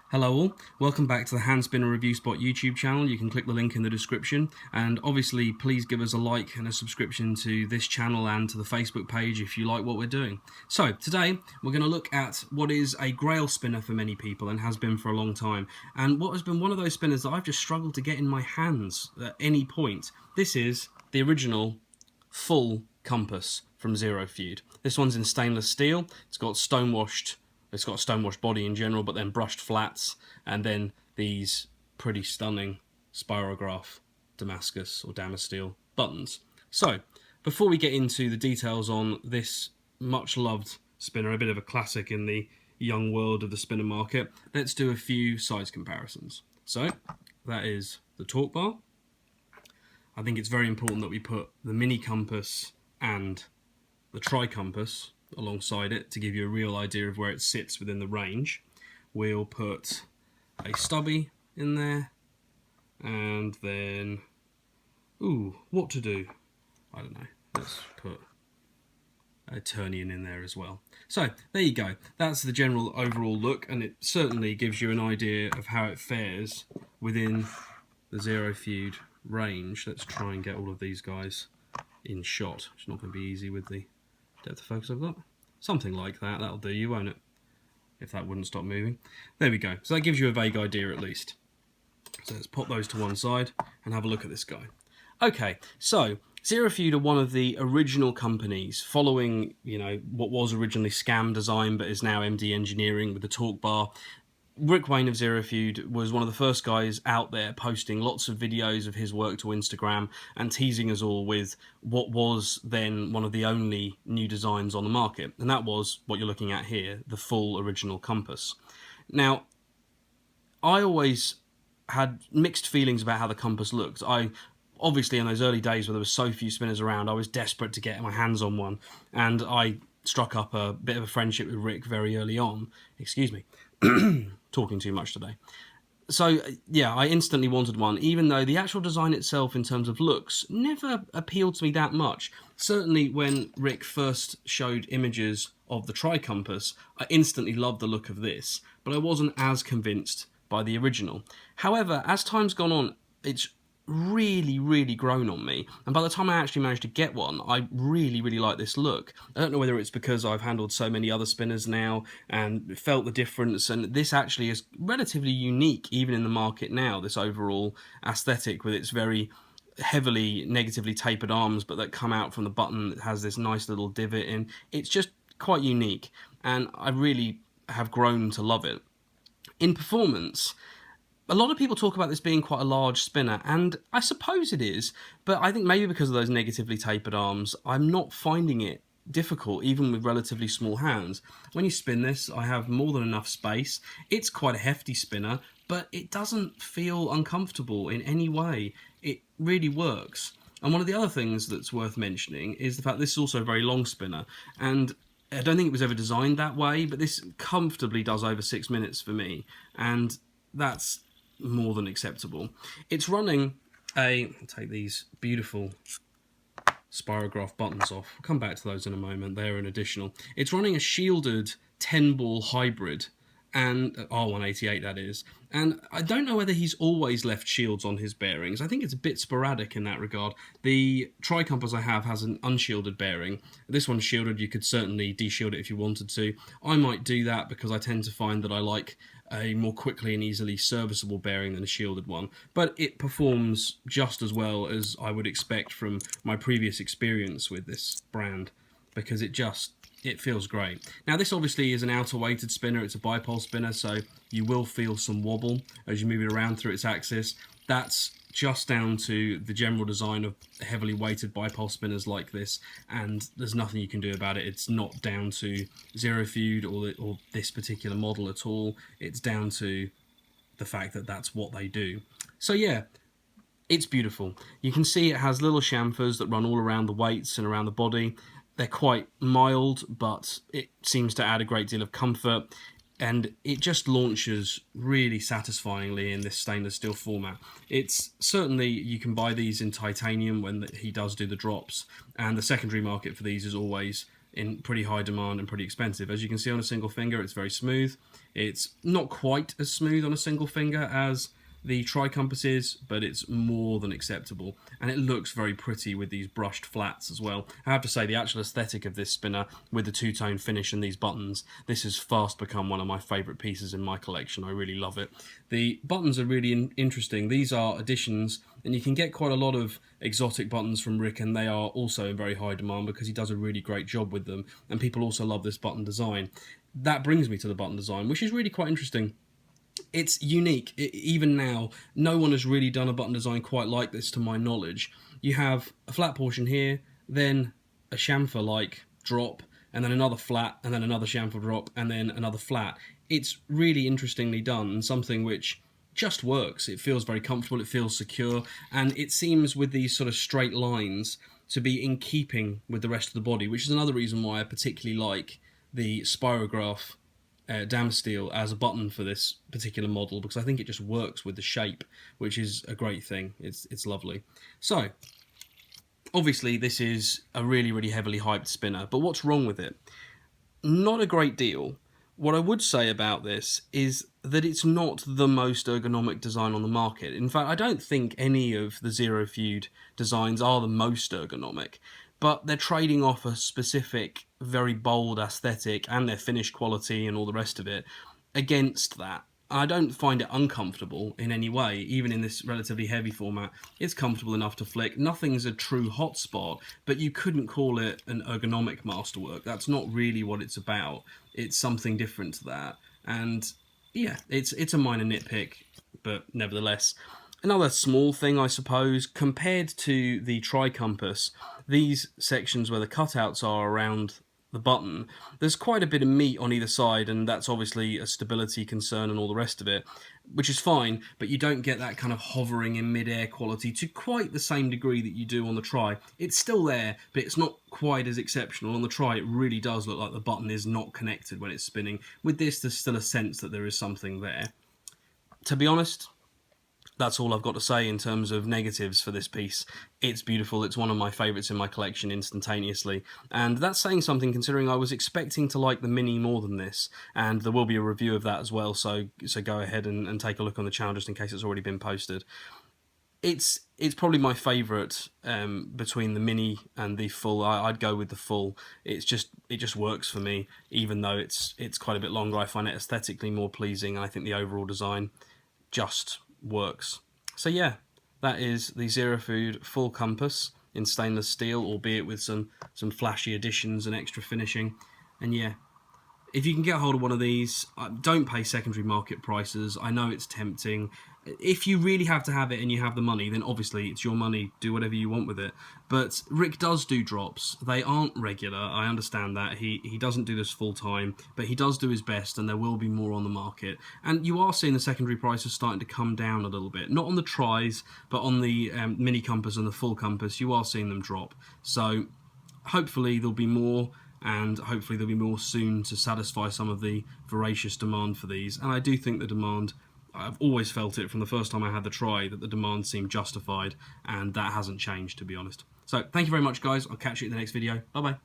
Hello all, welcome back to the Hand Spinner Review Spot YouTube channel. You can click the link in the description, and obviously please give us a like and a subscription to this channel and to the Facebook page if you like what we're doing. So today we're going to look at what is a grail spinner for many people and has been for a long time, and what has been one of those spinners that I've just struggled to get in my hands at any point. This is the original full compass from ZeroFeud. This one's in stainless steel. It's got a stonewashed body in general, but then brushed flats, and then these pretty stunning Spirograph Damasteel buttons. So, before we get into the details on this much loved spinner, a bit of a classic in the young world of the spinner market, let's do a few size comparisons. So, that is the torque bar. I think it's very important that we put the mini compass and the tri-compass alongside it to give you a real idea of where it sits within the range. We'll put a stubby in there, and then, what to do? I don't know. Let's put a Turnian in there as well. So there you go. That's the general overall look, and it certainly gives you an idea of how it fares within the ZeroFeud range. Let's try and get all of these guys in shot. It's not going to be easy with the depth of focus I've got. Something like that, that'll do you, won't it? If that wouldn't stop moving. There we go. So that gives you a vague idea at least. So let's pop those to one side and have a look at this guy. Okay, so ZeroFeud are one of the original companies following, what was originally Scam Design but is now MD Engineering with the torque bar. Rick Wayne of ZeroFeud was one of the first guys out there posting lots of videos of his work to Instagram and teasing us all with what was then one of the only new designs on the market. And that was what you're looking at here, the full original compass. Now, I always had mixed feelings about how the compass looked. Obviously, in those early days where there were so few spinners around, I was desperate to get my hands on one. And I struck up a bit of a friendship with Rick very early on. Excuse me. Talking too much today. So yeah, I instantly wanted one, even though the actual design itself in terms of looks never appealed to me that much. Certainly when Rick first showed images of the tri-compass, I instantly loved the look of this, but I wasn't as convinced by the original. However, as time's gone on, it's really grown on me, and by the time I actually managed to get one, I really like this look. I don't know whether it's because I've handled so many other spinners now and felt the difference, and this actually is relatively unique even in the market now, this overall aesthetic with its very heavily negatively tapered arms but that come out from the button that has this nice little divot in. It's just quite unique, and I really have grown to love it. In performance, a lot of people talk about this being quite a large spinner, and I suppose it is, but I think maybe because of those negatively tapered arms, I'm not finding it difficult, even with relatively small hands. When you spin this, I have more than enough space. It's quite a hefty spinner, but it doesn't feel uncomfortable in any way. It really works. And one of the other things that's worth mentioning is the fact this is also a very long spinner, and I don't think it was ever designed that way, but this comfortably does over 6 minutes for me, and that's more than acceptable. It's running I'll take these beautiful Spirograph buttons off. We'll come back to those in a moment. They're an additional. It's running a shielded 10-ball hybrid, and R188 that is. And I don't know whether he's always left shields on his bearings. I think it's a bit sporadic in that regard. The tri-compass I have has an unshielded bearing. This one's shielded. You could certainly de-shield it if you wanted to. I might do that because I tend to find that I like a more quickly and easily serviceable bearing than a shielded one, but it performs just as well as I would expect from my previous experience with this brand, because it feels great. Now this obviously is an outer weighted spinner, it's a bipole spinner, so you will feel some wobble as you move it around through its axis. That's just down to the general design of heavily weighted bipole spinners like this, and there's nothing you can do about it. It's not down to ZeroFeud or this particular model at all. It's down to the fact that that's what they do. So yeah, it's beautiful. You can see it has little chamfers that run all around the weights and around the body. They're quite mild, but it seems to add a great deal of comfort, and it just launches really satisfyingly in this stainless steel format. It's certainly, you can buy these in titanium when he does do the drops, and the secondary market for these is always in pretty high demand and pretty expensive. As you can see on a single finger, it's very smooth. It's not quite as smooth on a single finger as the tri-compass is, but it's more than acceptable, and it looks very pretty with these brushed flats as well. I have to say, the actual aesthetic of this spinner with the two-tone finish and these buttons, this has fast become one of my favourite pieces in my collection. I really love it. The buttons are really interesting. These are additions, and you can get quite a lot of exotic buttons from Rick, and they are also in very high demand because he does a really great job with them, and people also love this button design. That brings me to the button design, which is really quite interesting. It's unique. Even now, no one has really done a button design quite like this to my knowledge. You have a flat portion here, then a chamfer-like drop, and then another flat, and then another chamfer drop, and then another flat. It's really interestingly done, and something which just works. It feels very comfortable, it feels secure, and it seems with these sort of straight lines to be in keeping with the rest of the body, which is another reason why I particularly like the Spirograph Damasteel as a button for this particular model, because I think it just works with the shape, which is a great thing. It's lovely. So obviously this is a really heavily hyped spinner, but what's wrong with it? Not a great deal. What I would say about this is that it's not the most ergonomic design on the market. In fact, I don't think any of the ZeroFeud designs are the most ergonomic, but they're trading off a specific, very bold aesthetic and their finish quality and all the rest of it against that. I don't find it uncomfortable in any way, even in this relatively heavy format. It's comfortable enough to flick. Nothing's a true hotspot, but you couldn't call it an ergonomic masterwork. That's not really what it's about. It's something different to that. And yeah, it's a minor nitpick, but nevertheless. Another small thing, I suppose, compared to the tri-compass, these sections where the cutouts are around the button, there's quite a bit of meat on either side, and that's obviously a stability concern and all the rest of it, which is fine, but you don't get that kind of hovering in mid-air quality to quite the same degree that you do on the tri. It's still there, but it's not quite as exceptional. On the tri, it really does look like the button is not connected when it's spinning. With this, there's still a sense that there is something there. To be honest, that's all I've got to say in terms of negatives for this piece. It's beautiful. It's one of my favourites in my collection instantaneously. And that's saying something, considering I was expecting to like the Mini more than this. And there will be a review of that as well, so go ahead and take a look on the channel just in case it's already been posted. It's probably my favourite between the Mini and the full. I'd go with the full. It just works for me, even though it's quite a bit longer. I find it aesthetically more pleasing, and I think the overall design just works. So yeah, that is the ZeroFeud full compass in stainless steel, albeit with some flashy additions and extra finishing. And yeah, if you can get hold of one of these, don't pay secondary market prices. I know it's tempting. If you really have to have it and you have the money, then obviously it's your money, do whatever you want with it. But Rick does do drops. They aren't regular, I understand that. He doesn't do this full time, but he does do his best, and there will be more on the market. And you are seeing the secondary prices starting to come down a little bit. Not on the tris, but on the mini compass and the full compass, you are seeing them drop. So hopefully there'll be more, and hopefully there'll be more soon to satisfy some of the voracious demand for these. And I do think the demand, I've always felt it from the first time I had the try, that the demand seemed justified, and that hasn't changed, to be honest. So thank you very much, guys. I'll catch you in the next video. Bye bye.